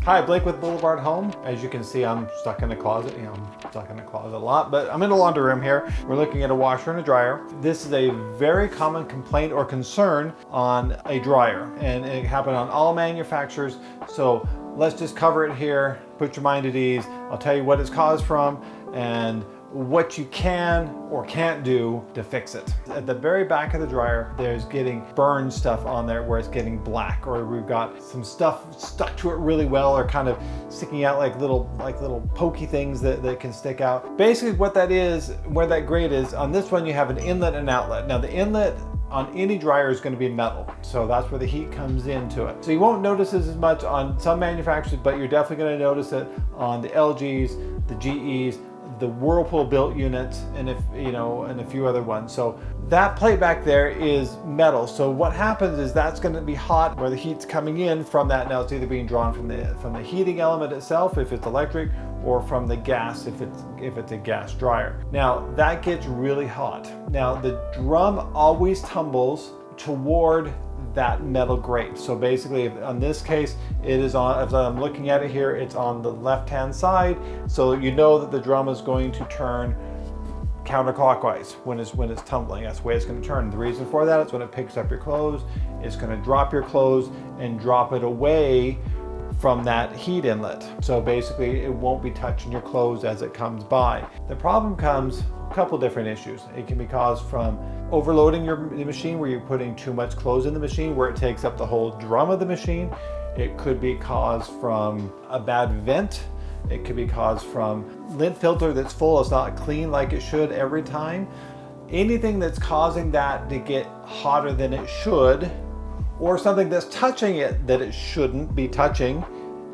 Hi, Blake with BlvdHome. As you can see, I'm stuck in the closet. I'm stuck in the closet a lot, but I'm in the laundry room here. We're looking at a washer and a dryer. This is a very common complaint or concern on a dryer, and it happens on all manufacturers. So let's just cover it here, put your mind at ease. I'll tell you what it's caused from and what you can or can't do to fix it. At the very back of the dryer, there's getting burned stuff on there where it's getting black, or we've got some stuff stuck to it really well or kind of sticking out like little pokey things that can stick out. Basically what that is, where that grate is, on this one you have an inlet and outlet. Now the inlet on any dryer is going to be metal, so that's where the heat comes into it. So you won't notice this as much on some manufacturers, but you're definitely going to notice it on the LGs, the GEs, the Whirlpool built units, and and a few other ones. So that plate back there is metal. So what happens is that's going to be hot where the heat's coming in from that. Now it's either being drawn from the heating element itself if it's electric, or from the gas if it's a gas dryer. Now that gets really hot. Now the drum always tumbles toward that metal grate. So basically, on this case, it is on, as I'm looking at it here, it's on the left-hand side. So you know that the drum is going to turn counterclockwise when it's tumbling. That's the way it's going to turn. The reason for that is when it picks up your clothes, it's going to drop your clothes and drop it away from that heat inlet. So basically, it won't be touching your clothes as it comes by. The problem comes a couple different issues. It can be caused from overloading the machine, where you're putting too much clothes in the machine where it takes up the whole drum of the machine. It could be caused from a bad vent. It could be caused from lint filter that's full, it's not clean like it should every time. Anything that's causing that to get hotter than it should, or something that's touching it that it shouldn't be touching,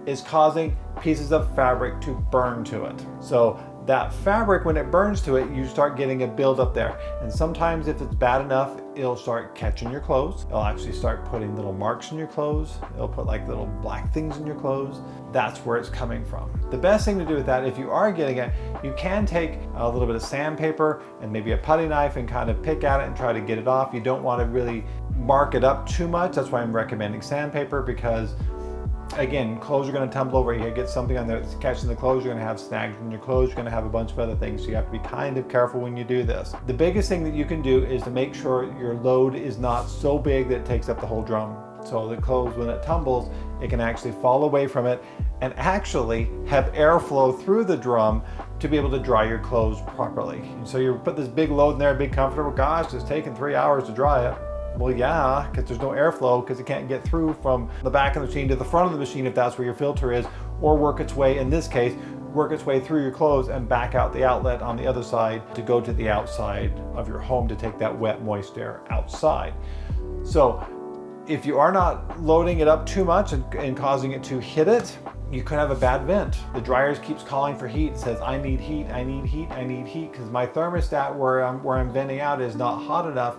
is causing pieces of fabric to burn to it. So that fabric, when it burns to it, you start getting a buildup there. And sometimes if it's bad enough, it'll start catching your clothes. It'll actually start putting little marks in your clothes. It'll put like little black things in your clothes. That's where it's coming from. The best thing to do with that, if you are getting it, you can take a little bit of sandpaper and maybe a putty knife and kind of pick at it and try to get it off. You don't want to really mark it up too much. That's why I'm recommending sandpaper, because again, clothes are going to tumble over. You get something on there that's catching the clothes, you're going to have snags in your clothes, you're going to have a bunch of other things. So you have to be kind of careful when you do this. The biggest thing that you can do is to make sure your load is not so big that it takes up the whole drum. So the clothes, when it tumbles, it can actually fall away from it and actually have airflow through the drum to be able to dry your clothes properly. And so you put this big load in there, big comfortable, gosh, it's taking 3 hours to dry it. Well, yeah, because there's no airflow, because it can't get through from the back of the machine to the front of the machine if that's where your filter is, or work its way, in this case, work its way through your clothes and back out the outlet on the other side to go to the outside of your home to take that wet, moist air outside. So if you are not loading it up too much and causing it to hit it, you could have a bad vent. The dryer keeps calling for heat, says, I need heat, I need heat, I need heat, because my thermostat where I'm venting out is not hot enough.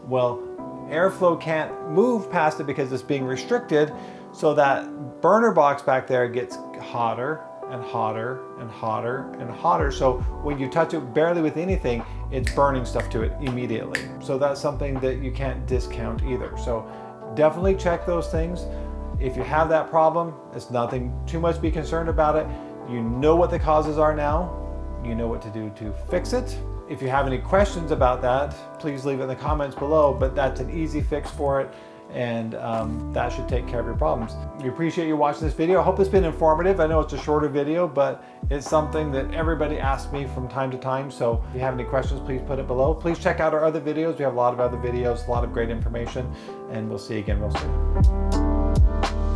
Well, airflow can't move past it because it's being restricted, so that burner box back there gets hotter and hotter and hotter and hotter. So when you touch it barely with anything, it's burning stuff to it immediately. So that's something that you can't discount either. So definitely check those things. If you have that problem, it's nothing too much to be concerned about it. You know what the causes are now. You know what to do to fix it. If you have any questions about that, please leave it in the comments below, but that's an easy fix for it, and that should take care of your problems. We appreciate you watching this video. I hope it's been informative. I know it's a shorter video, but it's something that everybody asks me from time to time, so if you have any questions, please put it below. Please check out our other videos. We have a lot of other videos, a lot of great information, and we'll see you again real soon.